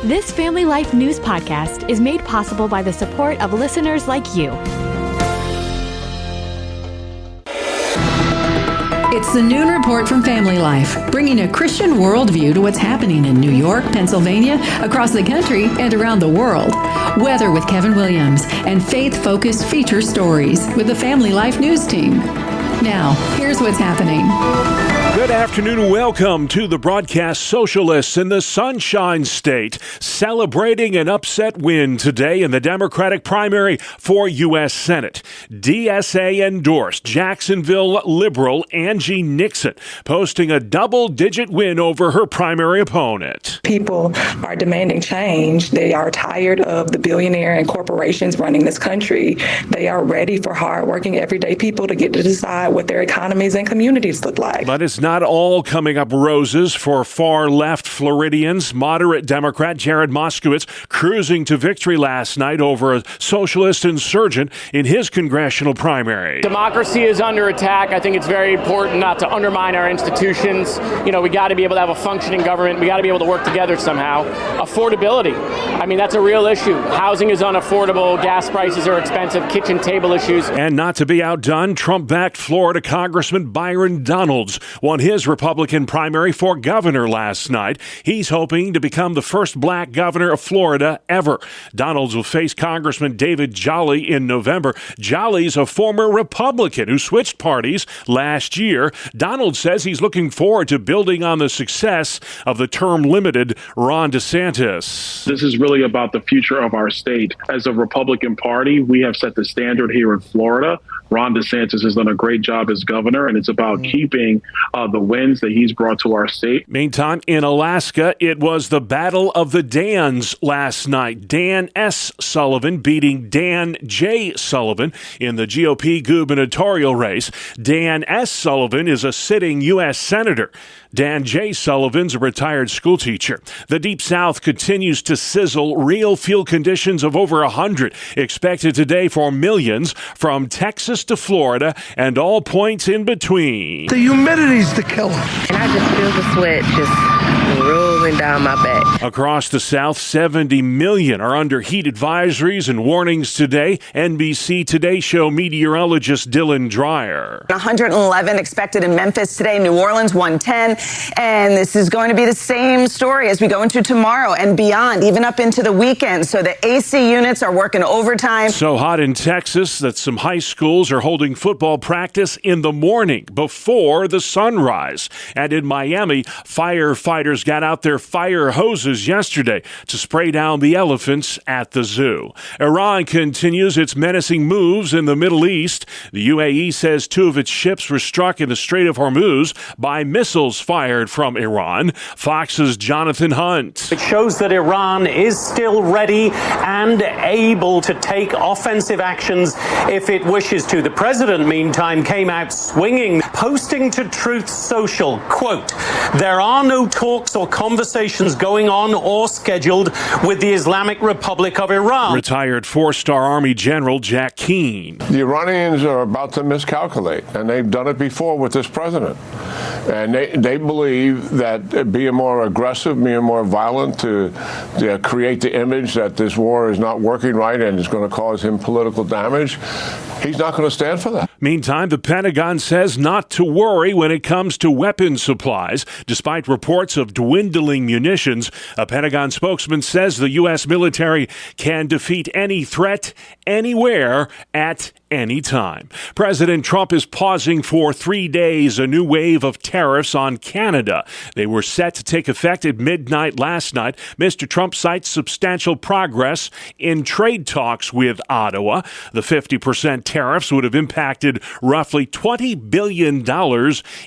This Family Life News podcast is made possible by the support of listeners like you. It's the Noon Report from Family Life, bringing a Christian worldview to what's happening in New York, Pennsylvania, across the country, and around the world. Weather with Kevin Williams, and faith-focused feature stories with the Family Life News team. Now, here's what's happening. Good afternoon and welcome to the broadcast. Socialists in the Sunshine State celebrating an upset win today in the Democratic primary for U.S. Senate. DSA endorsed Jacksonville liberal Angie Nixon, posting a double-digit win over her primary opponent. People are demanding change. They are tired of the billionaire and corporations running this country. They are ready for hardworking, everyday people to get to decide what their economies and communities look like. But it's not all coming up roses for far-left Floridians. Moderate Democrat Jared Moskowitz cruising to victory last night over a socialist insurgent in his congressional primary. Democracy is under attack. I think it's very important not to undermine our institutions. You know, we got to be able to have a functioning government. We got to be able to work together somehow. Affordability. I mean, that's a real issue. Housing is unaffordable. Gas prices are expensive. Kitchen table issues. And not to be outdone, Trump-backed Florida Congressman Byron Donalds won his Republican primary for governor last night. He's hoping to become the first black governor of Florida ever. Donalds will face Congressman David Jolly in November. Jolly's a former Republican who switched parties last year. Donalds says he's looking forward to building on the success of the term-limited Ron DeSantis. This is really about the future of our state. As a Republican Party, we have set the standard here in Florida. Ron DeSantis has done a great job as governor, and it's about keeping the wins that he's brought to our state. Meantime, in Alaska, it was the Battle of the Dans last night. Dan S. Sullivan beating Dan J. Sullivan in the GOP gubernatorial race. Dan S. Sullivan is a sitting U.S. senator. Dan J. Sullivan's a retired school teacher. The Deep South continues to sizzle. Real fuel conditions of over 100 expected today for millions from Texas to Florida and all points in between. The humidity's the killer. And I just feel the sweat just rolling down my back. Across the South, 70 million are under heat advisories and warnings today. NBC Today Show meteorologist Dylan Dreyer. 111 expected in Memphis today, New Orleans 110. And this is going to be the same story as we go into tomorrow and beyond, even up into the weekend. So the AC units are working overtime. So hot in Texas that some high schools are holding football practice in the morning before the sunrise. And in Miami, firefighters got out their fire hoses yesterday to spray down the elephants at the zoo. Iran continues its menacing moves in the Middle East. The UAE says 2 of its ships were struck in the Strait of Hormuz by missiles fired from Iran. Fox's Jonathan Hunt. It shows that Iran is still ready and able to take offensive actions if it wishes to. The president, meantime, came out swinging, posting to Truth Social, quote, "There are no talks or conversations going on or scheduled with the Islamic Republic of Iran." Retired 4-star Army General Jack Keane. The Iranians are about to miscalculate, and they've done it before with this president. And they believe that being more aggressive, being more violent to create the image that this war is not working right and is going to cause him political damage, he's not going to stand for that. Meantime, the Pentagon says not to worry when it comes to weapon supplies. Despite reports of dwindling munitions, a Pentagon spokesman says the U.S. military can defeat any threat anywhere at any time. President Trump is pausing for 3 days a new wave of tariffs on Canada. They were set to take effect at midnight last night. Mr. Trump cites substantial progress in trade talks with Ottawa. The 50% tariffs would have impacted roughly $20 billion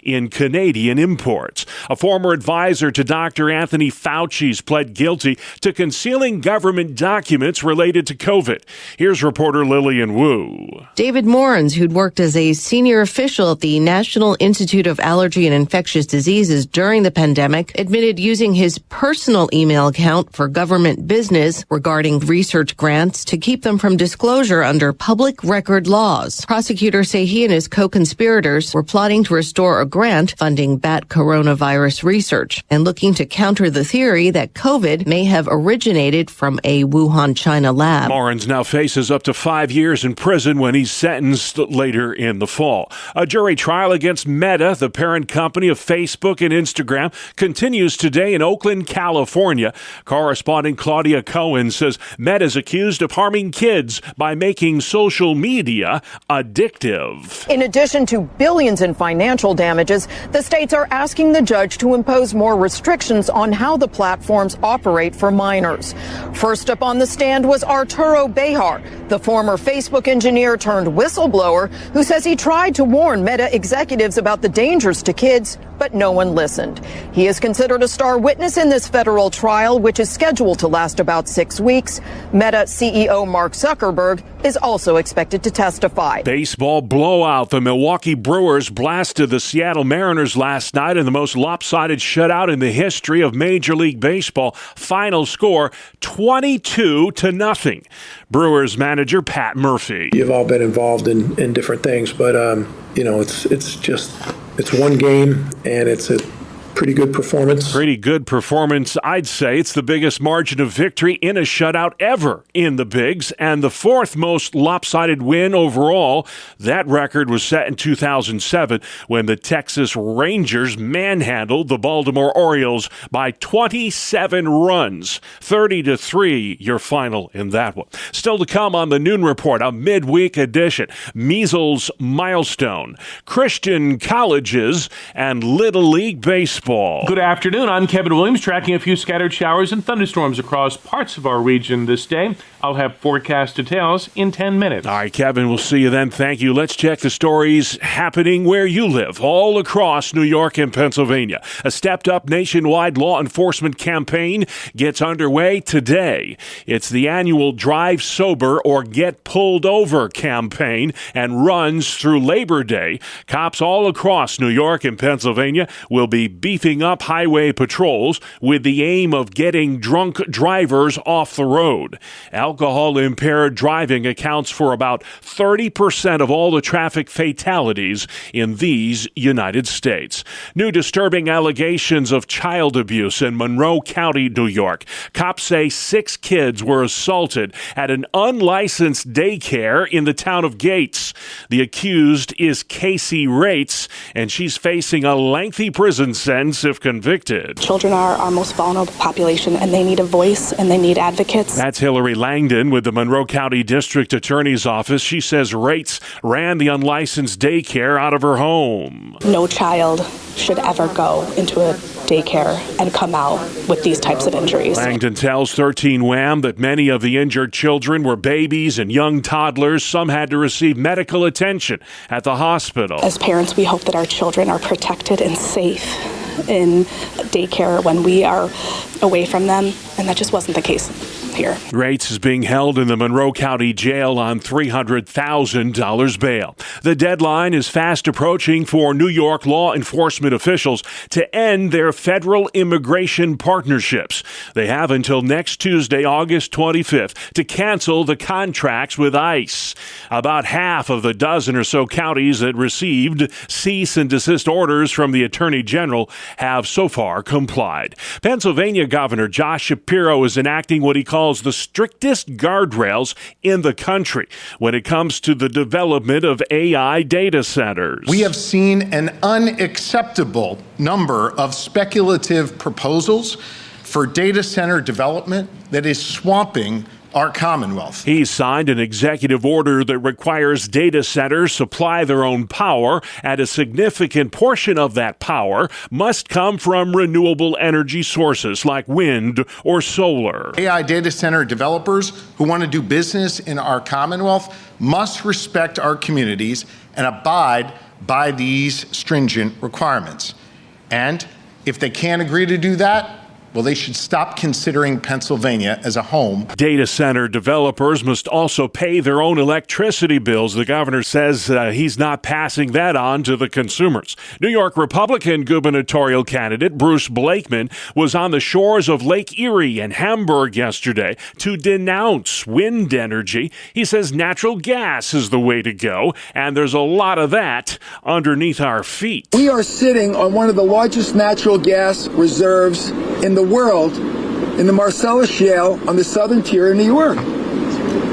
in Canadian imports. A former advisor to Dr. Anthony Fauci's pled guilty to concealing government documents related to COVID. Here's reporter Lillian Wu. David Morans, who'd worked as a senior official at the National Institute of Allergy and Infectious Diseases during the pandemic, admitted using his personal email account for government business regarding research grants to keep them from disclosure under public record laws. Prosecutors say he and his co-conspirators were plotting to restore a grant funding bat coronavirus research and looking to counter the theory that COVID may have originated from a Wuhan, China lab. Morans now faces up to 5 years in prison when he's sentenced later in the fall. A jury trial against Meta, the parent company of Facebook and Instagram, continues today in Oakland, California. Correspondent Claudia Cohen says Meta is accused of harming kids by making social media addictive. In addition to billions in financial damages, the states are asking the judge to impose more restrictions on how the platforms operate for minors. First up on the stand was Arturo Bejar, the former Facebook engineer turned whistleblower who says he tried to warn Meta executives about the dangers to kids, but no one listened. He is considered a star witness in this federal trial, which is scheduled to last about 6 weeks. Meta CEO Mark Zuckerberg is also expected to testify. Baseball blowout. The Milwaukee Brewers blasted the Seattle Mariners last night in the most lopsided shutout in the history of Major League Baseball. Final score 22-0. Brewers manager Pat Murphy. You've all been involved in different things, but it's one game and it's a pretty good performance. Pretty good performance, I'd say. It's the biggest margin of victory in a shutout ever in the Bigs, and the fourth most lopsided win overall. That record was set in 2007 when the Texas Rangers manhandled the Baltimore Orioles by 27 runs. 30-3, your final in that one. Still to come on the Noon Report, a midweek edition. Measles milestone, Christian colleges, and Little League Baseball. Good afternoon. I'm Kevin Williams, tracking a few scattered showers and thunderstorms across parts of our region this day. I'll have forecast details in 10 minutes. All right, Kevin, we'll see you then. Thank you. Let's check the stories happening where you live, all across New York and Pennsylvania. A stepped-up nationwide law enforcement campaign gets underway today. It's the annual Drive Sober or Get Pulled Over campaign and runs through Labor Day. Cops all across New York and Pennsylvania will be beefing up highway patrols with the aim of getting drunk drivers off the road. Alcohol-impaired driving accounts for about 30% of all the traffic fatalities in these United States. New disturbing allegations of child abuse in Monroe County, New York. Cops say 6 kids were assaulted at an unlicensed daycare in the town of Gates. The accused is Casey Rates, and she's facing a lengthy prison sentence if convicted. Children are our most vulnerable population, and they need a voice and they need advocates. That's Hillary Langdon with the Monroe County District Attorney's Office. She says Rates ran the unlicensed daycare out of her home. No child should ever go into a daycare and come out with these types of injuries. Langdon tells 13 WHAM that many of the injured children were babies and young toddlers. Some had to receive medical attention at the hospital. As parents, we hope that our children are protected and safe in daycare when we are away from them, and that just wasn't the case here. Rates is being held in the Monroe County Jail on $300,000 bail. The deadline is fast approaching for New York law enforcement officials to end their federal immigration partnerships. They have until next Tuesday, August 25th, to cancel the contracts with ICE. About half of the dozen or so counties that received cease and desist orders from the Attorney General have so far complied. Pennsylvania Governor Josh Shapiro is enacting what he calls the strictest guardrails in the country when it comes to the development of AI data centers. We have seen an unacceptable number of speculative proposals for data center development that is swamping our Commonwealth. He signed an executive order that requires data centers supply their own power, and a significant portion of that power must come from renewable energy sources like wind or solar. AI data center developers who want to do business in our Commonwealth must respect our communities and abide by these stringent requirements. And if they can't agree to do that, well, they should stop considering Pennsylvania as a home. Data center developers must also pay their own electricity bills. The governor says he's not passing that on to the consumers. New York Republican gubernatorial candidate Bruce Blakeman was on the shores of Lake Erie and Hamburg yesterday to denounce wind energy. He says natural gas is the way to go, and there's a lot of that underneath our feet. We are sitting on one of the largest natural gas reserves in the world in the Marcellus Shale on the southern tier of New York.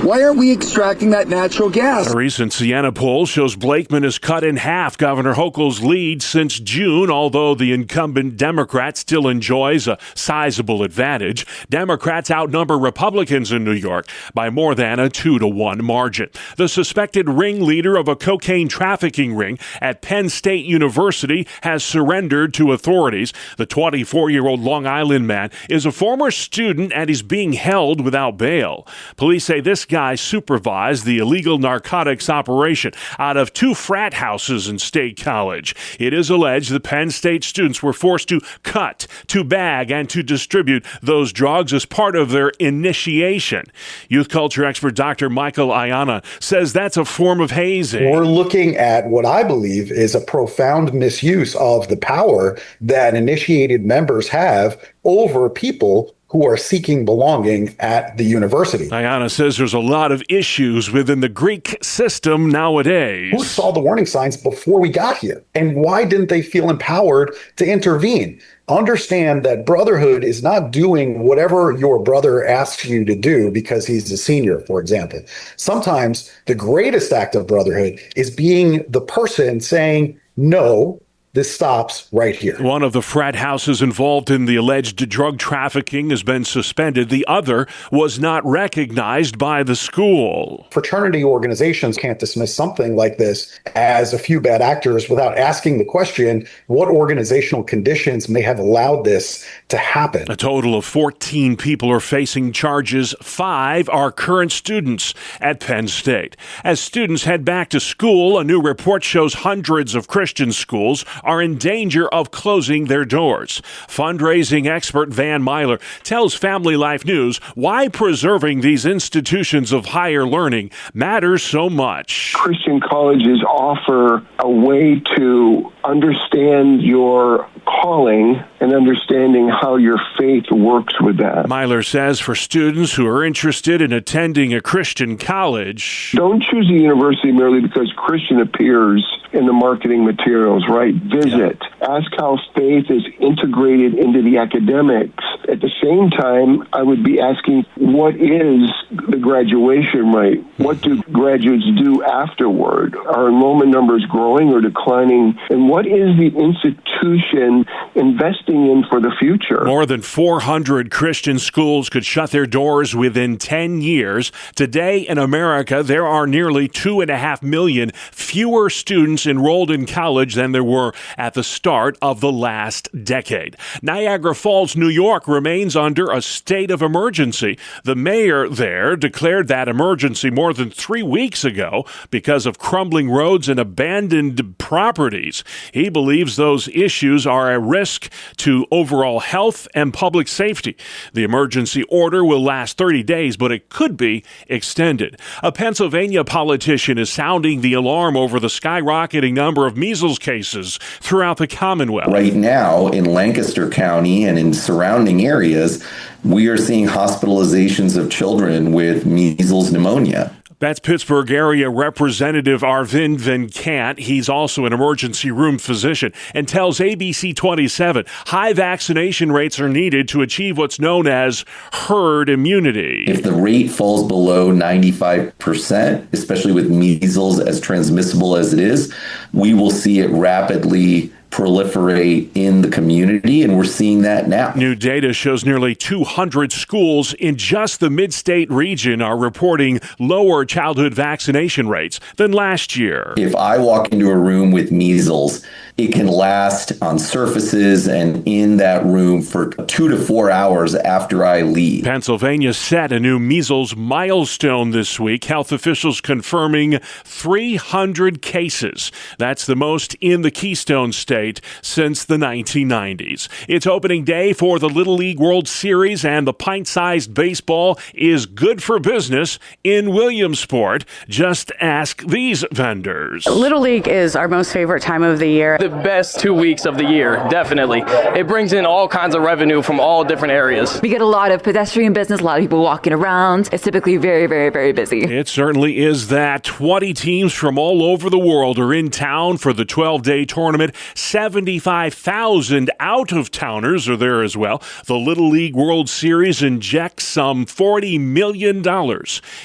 Why aren't we extracting that natural gas? A recent Siena poll shows Blakeman has cut in half Governor Hochul's lead since June, although the incumbent Democrat still enjoys a sizable advantage. Democrats outnumber Republicans in New York by more than a 2-to-1 margin. The suspected ringleader of a cocaine trafficking ring at Penn State University has surrendered to authorities. The 24-year-old Long Island man is a former student and is being held without bail. Police say this guy supervised the illegal narcotics operation out of 2 frat houses in State College. It is alleged the Penn State students were forced to cut, to bag, and to distribute those drugs as part of their initiation. Youth culture expert Dr. Michael Ayana says that's a form of hazing. We're looking at what I believe is a profound misuse of the power that initiated members have over people who are seeking belonging at the university. Ayana says there's a lot of issues within the Greek system nowadays. Who saw the warning signs before we got here? And why didn't they feel empowered to intervene? Understand that brotherhood is not doing whatever your brother asks you to do because he's a senior, for example. Sometimes the greatest act of brotherhood is being the person saying, no, this stops right here. One of the frat houses involved in the alleged drug trafficking has been suspended. The other was not recognized by the school. Fraternity organizations can't dismiss something like this as a few bad actors without asking the question, what organizational conditions may have allowed this to happen? A total of 14 people are facing charges. 5 are current students at Penn State. As students head back to school, a new report shows hundreds of Christian schools are in danger of closing their doors. Fundraising expert Van Myler tells Family Life News why preserving these institutions of higher learning matters so much. Christian colleges offer a way to understand your calling and understanding how your faith works with that. Myler says for students who are interested in attending a Christian college, don't choose a university merely because Christian appears in the marketing materials, right? Visit. Ask how faith is integrated into the academics. At the same time, I would be asking, what is the graduation rate? What do graduates do afterward? Are enrollment numbers growing or declining? And what is the institution investing in for the future? More than 400 Christian schools could shut their doors within 10 years. Today in America, there are nearly 2.5 million fewer students enrolled in college than there were at the start of the last decade. Niagara Falls, New York remains under a state of emergency. The mayor there declared that emergency more than 3 weeks ago because of crumbling roads and abandoned properties. He believes those issues are a risk to overall health and public safety. The emergency order will last 30 days, but it could be extended. A Pennsylvania politician is sounding the alarm over the skyrocketing number of measles cases throughout the Commonwealth. Right now in Lancaster County and in surrounding areas, we are seeing hospitalizations of children with measles pneumonia. That's Pittsburgh area Representative Arvind Venkant. He's also an emergency room physician and tells ABC 27 high vaccination rates are needed to achieve what's known as herd immunity. If the rate falls below 95%, especially with measles as transmissible as it is, we will see it rapidly proliferate in the community, and we're seeing that now. New data shows nearly 200 schools in just the mid-state region are reporting lower childhood vaccination rates than last year. If I walk into a room with measles, it can last on surfaces and in that room for 2 to 4 hours after I leave. Pennsylvania set a new measles milestone this week. Health officials confirming 300 cases. That's the most in the Keystone State. state since the 1990s. It's opening day for the Little League World Series, and the pint-sized baseball is good for business in Williamsport. Just ask these vendors. Little League is our most favorite time of the year. The best 2 weeks of the year, definitely. It brings in all kinds of revenue from all different areas. We get a lot of pedestrian business, a lot of people walking around. It's typically very, very, very busy. It certainly is that. 20 teams from all over the world are in town for the 12-day tournament. 75,000 out-of-towners are there as well. The Little League World Series injects some $40 million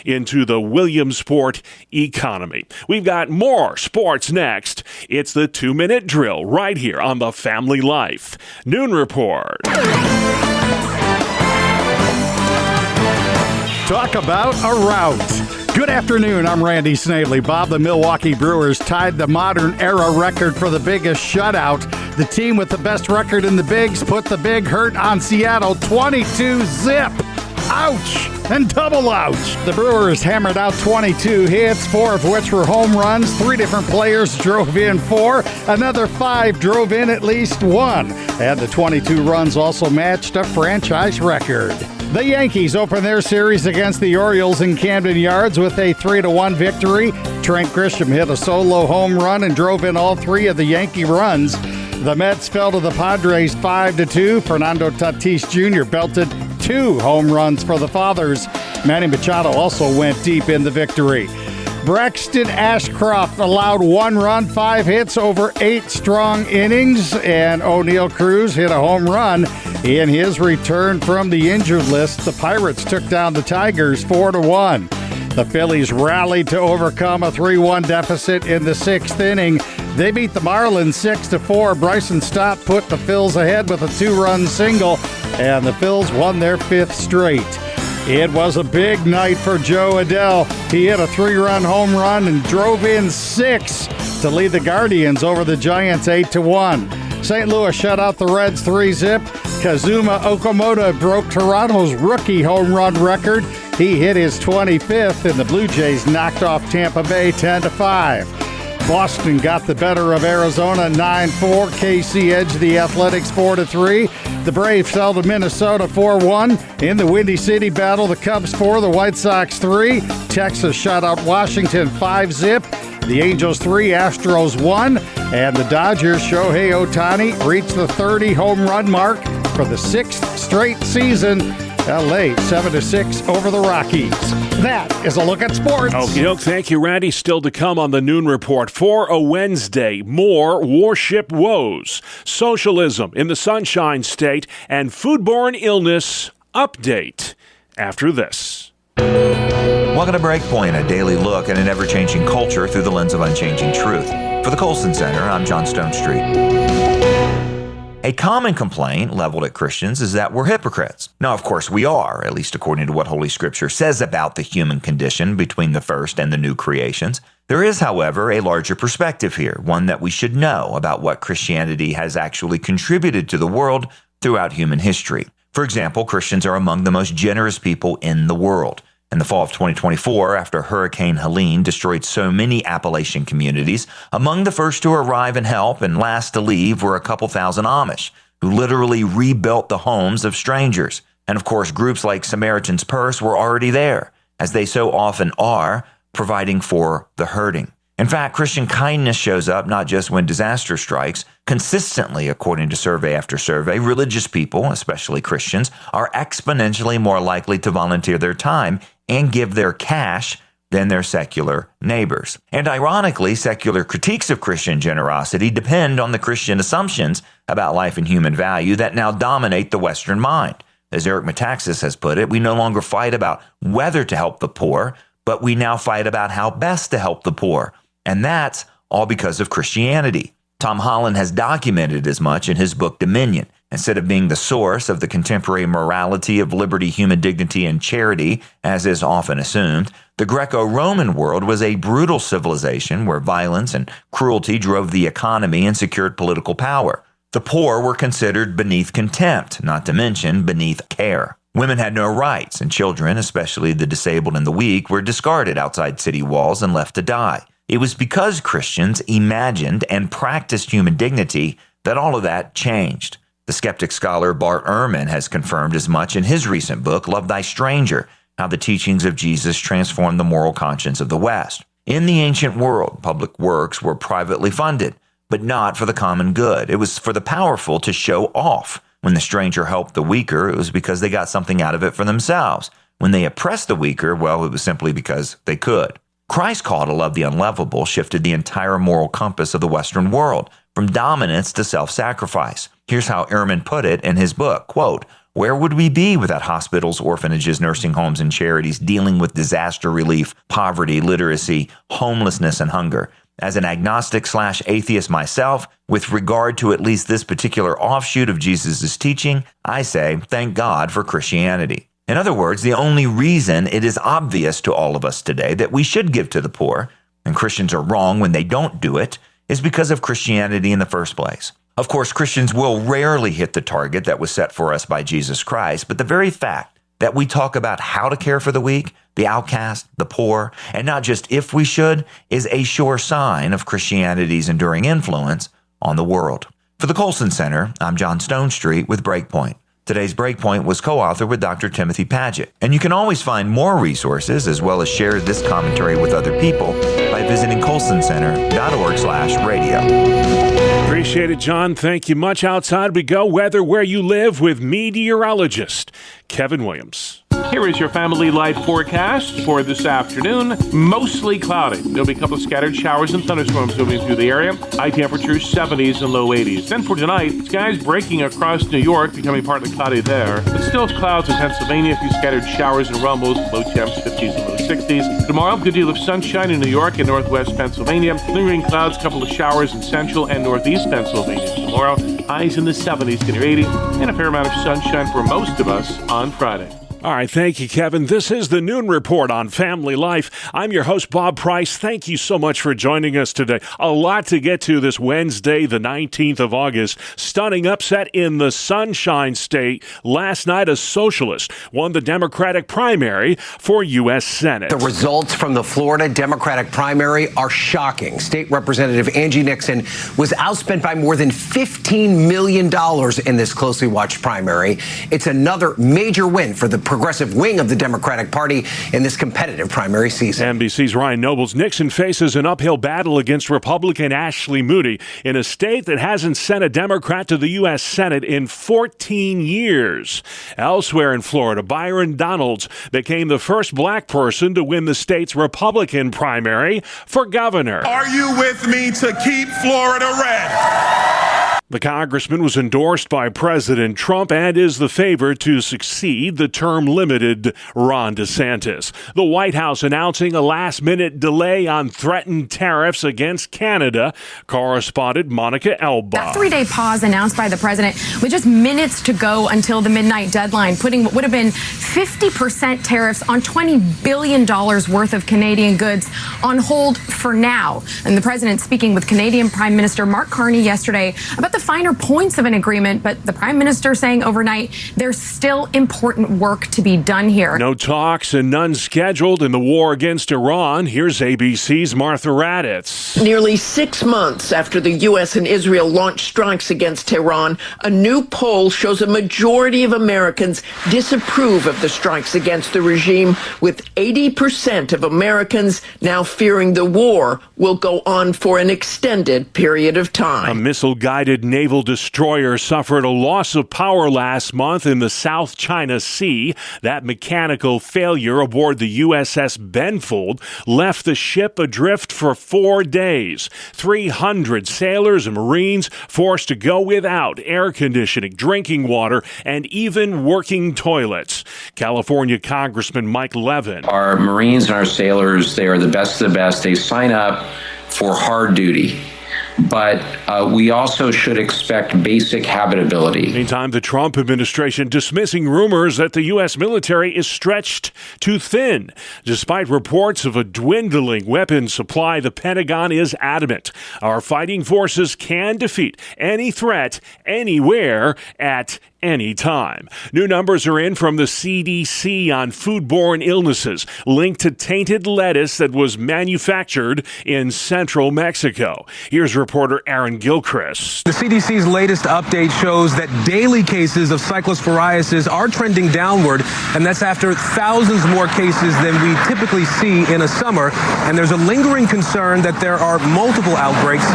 into the Williamsport economy. We've got more sports next. It's the 2-minute drill right here on the Family Life Noon Report. Talk about a rout. Good afternoon, I'm Randy Snavely. Bob, the Milwaukee Brewers tied the modern era record for the biggest shutout. The team with the best record in the bigs put the big hurt on Seattle 22-zip. Ouch! And double ouch! The Brewers hammered out 22 hits, 4 of which were home runs. 3 different players drove in 4. Another 5 drove in at least 1. And the 22 runs also matched a franchise record. The Yankees open their series against the Orioles in Camden Yards with a 3-1 victory. Trent Grisham hit a solo home run and drove in all 3 of the Yankee runs. The Mets fell to the Padres 5-2. Fernando Tatis Jr. belted 2 home runs for the Fathers. Manny Machado also went deep in the victory. Braxton Ashcroft allowed 1 run, 5 hits over 8 strong innings, and O'Neal Cruz hit a home run in his return from the injured list. The Pirates took down the Tigers 4-1. The Phillies rallied to overcome a 3-1 deficit in the 6th inning. They beat the Marlins 6-4. Bryson Stott put the Phils ahead with a 2-run single, and the Phils won their 5th straight. It was a big night for Joe Adell. He hit a 3-run home run and drove in 6 to lead the Guardians over the Giants 8-1. St. Louis shut out the Reds 3-zip. Kazuma Okamoto broke Toronto's rookie home run record. He hit his 25th, and the Blue Jays knocked off Tampa Bay 10-5. Boston got the better of Arizona 9-4. KC edged the Athletics 4-3. The Braves fell to Minnesota 4-1. In the Windy City battle, the Cubs 4, the White Sox 3. Texas shut out Washington 5-zip. The Angels 3, Astros 1. And the Dodgers, Shohei Ohtani, reached the 30 home run mark for the 6th straight season. LA 7-6 over the Rockies. That is a look at sports. Okey-doke. Thank you, Randy. Still to come on the Noon Report. For a Wednesday, more warship woes, socialism in the Sunshine State, and foodborne illness update after this. Welcome to Breakpoint, a daily look at an ever-changing culture through the lens of unchanging truth. For the Colson Center, I'm John Stonestreet. A common complaint leveled at Christians is that we're hypocrites. Now, of course, we are, at least according to what Holy Scripture says about the human condition between the first and the new creations. There is, however, a larger perspective here, one that we should know about what Christianity has actually contributed to the world throughout human history. For example, Christians are among the most generous people in the world. In the fall of 2024, after Hurricane Helene destroyed so many Appalachian communities, among the first to arrive and help and last to leave were a couple thousand Amish, who literally rebuilt the homes of strangers. And of course, groups like Samaritan's Purse were already there, as they so often are, providing for the hurting. In fact, Christian kindness shows up not just when disaster strikes. Consistently, according to survey after survey, religious people, especially Christians, are exponentially more likely to volunteer their time and give their cash than their secular neighbors. And ironically, secular critiques of Christian generosity depend on the Christian assumptions about life and human value that now dominate the Western mind. As Eric Metaxas has put it, we no longer fight about whether to help the poor, but we now fight about how best to help the poor. And that's all because of Christianity. Tom Holland has documented as much in his book Dominion. Instead of being the source of the contemporary morality of liberty, human dignity, and charity, as is often assumed, the Greco-Roman world was a brutal civilization where violence and cruelty drove the economy and secured political power. The poor were considered beneath contempt, not to mention beneath care. Women had no rights, and children, especially the disabled and the weak, were discarded outside city walls and left to die. It was because Christians imagined and practiced human dignity that all of that changed. The skeptic scholar Bart Ehrman has confirmed as much in his recent book, Love Thy Stranger, how the teachings of Jesus transformed the moral conscience of the West. In the ancient world, public works were privately funded, but not for the common good. It was for the powerful to show off. When the stranger helped the weaker, it was because they got something out of it for themselves. When they oppressed the weaker, well, it was simply because they could. Christ's call to love the unlovable shifted the entire moral compass of the Western world, from dominance to self-sacrifice. Here's how Ehrman put it in his book, quote, "Where would we be without hospitals, orphanages, nursing homes, and charities dealing with disaster relief, poverty, literacy, homelessness, and hunger? As an agnostic/atheist myself, with regard to at least this particular offshoot of Jesus' teaching, I say, thank God for Christianity." In other words, the only reason it is obvious to all of us today that we should give to the poor, and Christians are wrong when they don't do it, is because of Christianity in the first place. Of course, Christians will rarely hit the target that was set for us by Jesus Christ, but the very fact that we talk about how to care for the weak, the outcast, the poor, and not just if we should, is a sure sign of Christianity's enduring influence on the world. For the Colson Center, I'm John Stonestreet with Breakpoint. Today's Breakpoint was co-authored with Dr. Timothy Paget, and you can always find more resources as well as share this commentary with other people by visiting colsoncenter.org/radio. Appreciate it, John. Thank you much. Outside we go. Weather where you live with meteorologist Kevin Williams. Here is your family life forecast for this afternoon. Mostly cloudy. There'll be a couple of scattered showers and thunderstorms moving through the area. High temperatures 70s and low 80s. Then for tonight, skies breaking across New York, becoming partly cloudy there. But still clouds in Pennsylvania, a few scattered showers and rumbles, low temps 50s and low 60s. Tomorrow, good deal of sunshine in New York and northwest Pennsylvania. Lingering clouds, a couple of showers in central and northeast Pennsylvania. Tomorrow, highs in the 70s to near 80, and a fair amount of sunshine for most of us on Friday. All right, thank you, Kevin. This is the Noon Report on Family Life. I'm your host, Bob Price. Thank you so much for joining us today. A lot to get to this Wednesday, the 19th of August. Stunning upset in the Sunshine State. Last night, a socialist won the Democratic primary for U.S. Senate. The results from the Florida Democratic primary are shocking. State Representative Angie Nixon was outspent by more than $15 million in this closely watched primary. It's another major win for the progressive wing of the Democratic Party in this competitive primary season. NBC's Ryan Nobles. Nixon faces an uphill battle against Republican Ashley Moody in a state that hasn't sent a Democrat to the U.S. Senate in 14 years. Elsewhere in Florida, Byron Donalds became the first black person to win the state's Republican primary for governor. Are you with me to keep Florida red? The congressman was endorsed by President Trump and is the favorite to succeed the term-limited Ron DeSantis. The White House announcing a last-minute delay on threatened tariffs against Canada. Correspondent Monica Elba. That three-day pause announced by the president with just minutes to go until the midnight deadline, putting what would have been 50% tariffs on $20 billion worth of Canadian goods on hold for now. And the president speaking with Canadian Prime Minister Mark Carney yesterday about the finer points of an agreement, but the prime minister saying overnight there's still important work to be done here. No talks and none scheduled in the war against Iran. Here's ABC's Martha Raddatz. Nearly 6 months after the U.S. and Israel launched strikes against Tehran, a new poll shows a majority of Americans disapprove of the strikes against the regime, with 80% of Americans now fearing the war will go on for an extended period of time. A missile-guided naval destroyer suffered a loss of power last month in the South China Sea. That mechanical failure aboard the USS Benfold left the ship adrift for 4 days. 300 sailors and Marines forced to go without air conditioning, drinking water, and even working toilets. California Congressman Mike Levin. Our Marines and our sailors, they are the best of the best. They sign up for hard duty. But we also should expect basic habitability. Meantime, the Trump administration dismissing rumors that the U.S. military is stretched too thin. Despite reports of a dwindling weapons supply, the Pentagon is adamant. Our fighting forces can defeat any threat anywhere at anytime. New numbers are in from the CDC on foodborne illnesses linked to tainted lettuce that was manufactured in central Mexico. Here's reporter Aaron Gilchrist. The CDC's latest update shows that daily cases of cyclosporiasis are trending downward, and that's after thousands more cases than we typically see in a summer. And there's a lingering concern that there are multiple outbreaks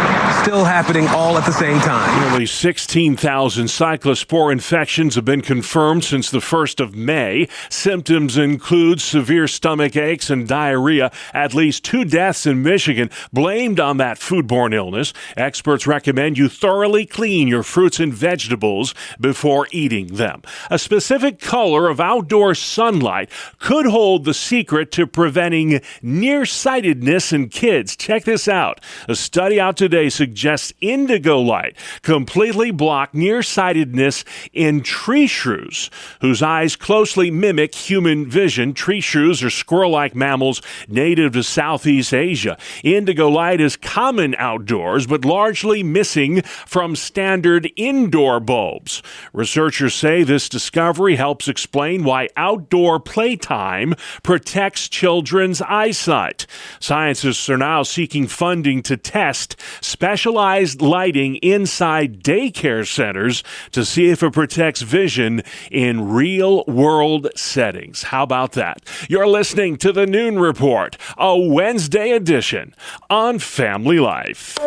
still happening all at the same time. Nearly 16,000 cyclospore infections have been confirmed since the 1st of May. Symptoms include severe stomach aches and diarrhea. At least 2 deaths in Michigan blamed on that foodborne illness. Experts recommend you thoroughly clean your fruits and vegetables before eating them. A specific color of outdoor sunlight could hold the secret to preventing nearsightedness in kids. Check this out. A study out today suggests indigo light completely block nearsightedness in tree shrews, whose eyes closely mimic human vision. Tree shrews are squirrel-like mammals native to Southeast Asia. Indigo light is common outdoors, but largely missing from standard indoor bulbs. Researchers say this discovery helps explain why outdoor playtime protects children's eyesight. Scientists are now seeking funding to test specialized lighting inside daycare centers to see if it protects vision in real-world settings. How about that? You're listening to the Noon Report, a Wednesday edition on Family Life.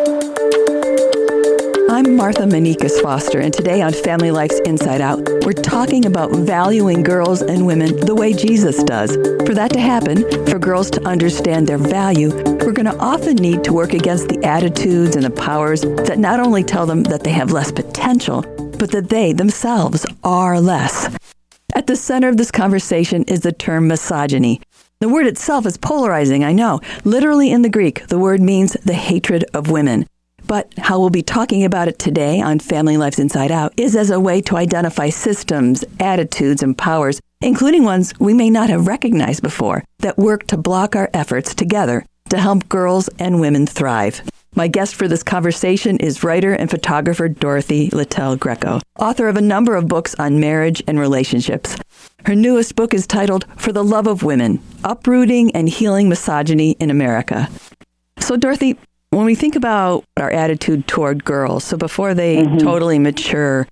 I'm Martha Manikas Foster, and today on Family Life's Inside Out, we're talking about valuing girls and women the way Jesus does. For that to happen, for girls to understand their value, we're going to often need to work against the attitudes and the powers that not only tell them that they have less potential, but that they themselves are less. At the center of this conversation is the term misogyny. The word itself is polarizing, I know. Literally in the Greek, the word means the hatred of women. But how we'll be talking about it today on Family Life's Inside Out is as a way to identify systems, attitudes, and powers, including ones we may not have recognized before, that work to block our efforts together to help girls and women thrive. My guest for this conversation is writer and photographer Dorothy Littell Greco, author of a number of books on marriage and relationships. Her newest book is titled For the Love of Women, Uprooting and Healing Misogyny in America. So Dorothy, when we think about our attitude toward girls, so before they totally mature,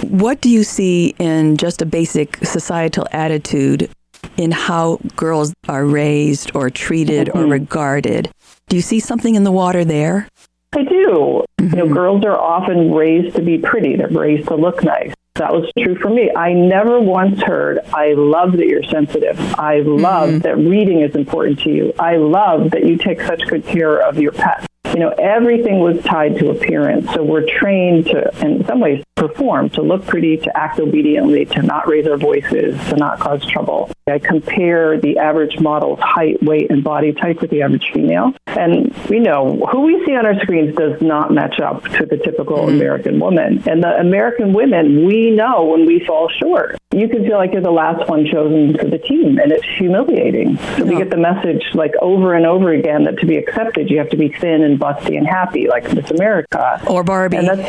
what do you see in just a basic societal attitude in how girls are raised or treated or regarded? Do you see something in the water there? I do. You know, girls are often raised to be pretty. They're raised to look nice. That was true for me. I never once heard, I love that you're sensitive. I love that reading is important to you. I love that you take such good care of your pets. You know, everything was tied to appearance. So we're trained to, in some ways, perform, to look pretty, to act obediently, to not raise our voices, to not cause trouble. I compare the average model's height, weight, and body type with the average female. And we know who we see on our screens does not match up to the typical American woman. And the American women, we know when we fall short. You can feel like you're the last one chosen for the team, and it's humiliating. So we get the message like over and over again that to be accepted, you have to be thin and busty and happy, like Miss America. Or Barbie. And that's,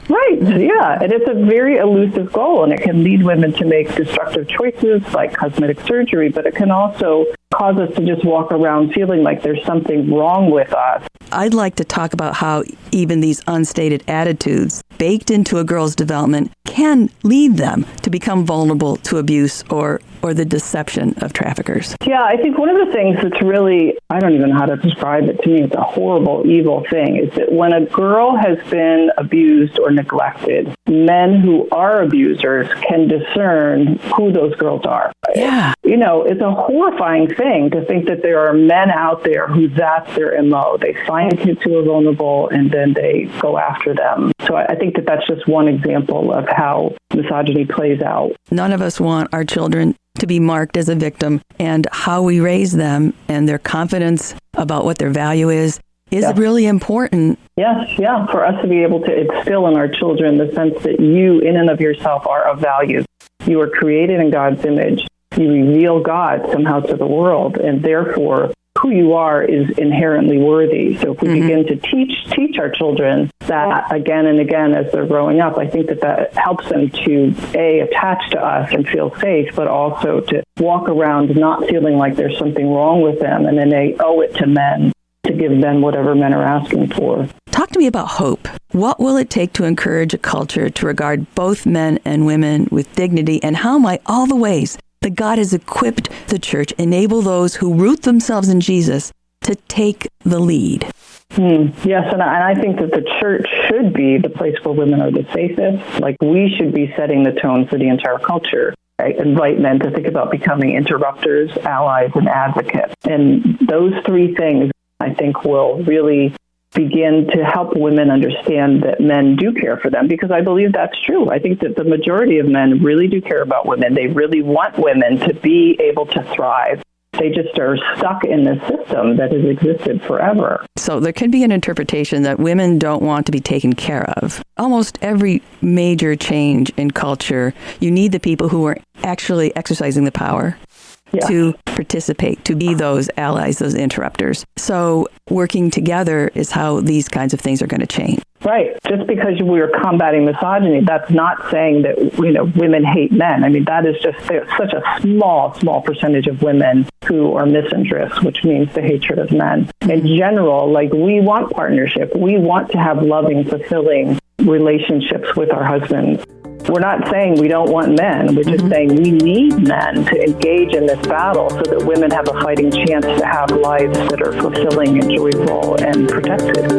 right, yeah. And it's a very elusive goal, and it can lead women to make destructive choices like cosmetic surgery, but it can also cause us to just walk around feeling like there's something wrong with us. I'd like to talk about how even these unstated attitudes baked into a girl's development can lead them to become vulnerable to abuse or the deception of traffickers. Yeah, I think one of the things that's really, I don't even know how to describe it, to me it's a horrible, evil thing, is that when a girl has been abused or neglected, men who are abusers can discern who those girls are. Yeah. You know, it's a horrifying thing to think that there are men out there who that's their MO. They find kids who are vulnerable and then they go after them. So I think that that's just one example of how misogyny plays out. None of us want our children to be marked as a victim, and how we raise them and their confidence about what their value is really important. Yes, yeah, for us to be able to instill in our children the sense that you in and of yourself are of value. You are created in God's image. You reveal God somehow to the world, and therefore who you are is inherently worthy. So if we begin to teach our children that again and again as they're growing up, I think that helps them to, A, attach to us and feel safe, but also to walk around not feeling like there's something wrong with them, and then they owe it to men to give men whatever men are asking for. Talk to me about hope. What will it take to encourage a culture to regard both men and women with dignity, and how might all the ways that God has equipped the church enable those who root themselves in Jesus to take the lead? Yes, and I think that the church should be the place where women are the safest. Like, we should be setting the tone for the entire culture. I invite men to think about becoming interrupters, allies, and advocates. And those three things, I think, will really begin to help women understand that men do care for them, because I believe that's true. I think that the majority of men really do care about women. They really want women to be able to thrive. They just are stuck in this system that has existed forever. So there can be an interpretation that women don't want to be taken care of. Almost every major change in culture, you need the people who are actually exercising the power to participate, to be those allies, those interrupters. So working together is how these kinds of things are going to change. Right. Just because we're combating misogyny, that's not saying that, women hate men. I mean, that is just such a small percentage of women who are misandrists, which means the hatred of men. In general, we want partnership. We want to have loving, fulfilling relationships with our husbands. We're not saying we don't want men. We're just saying we need men to engage in this battle so that women have a fighting chance to have lives that are fulfilling and joyful and protected.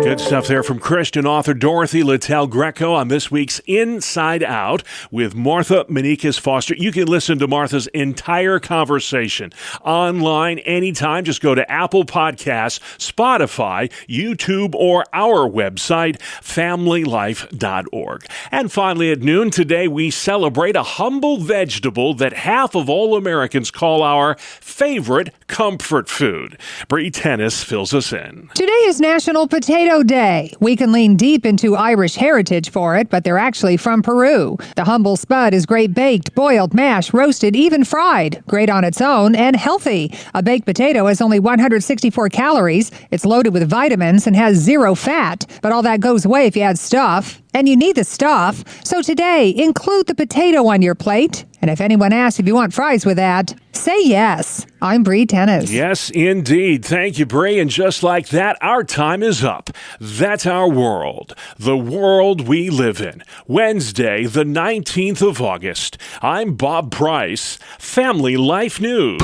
Good stuff there from Christian author Dorothy Littell Greco on this week's Inside Out with Martha Manikas Foster. You can listen to Martha's entire conversation online anytime. Just go to Apple Podcasts, Spotify, YouTube, or our website, familylife.org. And finally at noon today, we celebrate a humble vegetable that half of all Americans call our favorite comfort food. Bree Tennis fills us in. Today is National Potato Day. We can lean deep into Irish heritage for it, but they're actually from Peru. The humble spud is great baked, boiled, mashed, roasted, even fried. Great on its own and healthy. A baked potato has only 164 calories. It's loaded with vitamins and has 0 fat. But all that goes away if you add stuff. And you need the stuff. So today, include the potato on your plate. And if anyone asks if you want fries with that, say yes. I'm Bree Tennis. Yes, indeed. Thank you, Bree. And just like that, our time is up. That's our world. The world we live in. Wednesday, the 19th of August. I'm Bob Price. Family Life News.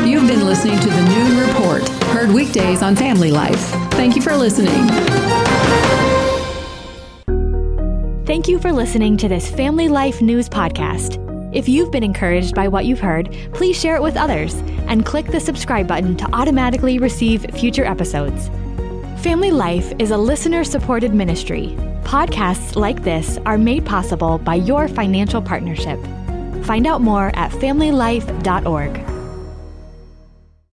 You've been listening to the Noon Report. Heard weekdays on Family Life. Thank you for listening. Thank you for listening to this Family Life News podcast. If you've been encouraged by what you've heard, please share it with others and click the subscribe button to automatically receive future episodes. Family Life is a listener-supported ministry. Podcasts like this are made possible by your financial partnership. Find out more at familylife.org.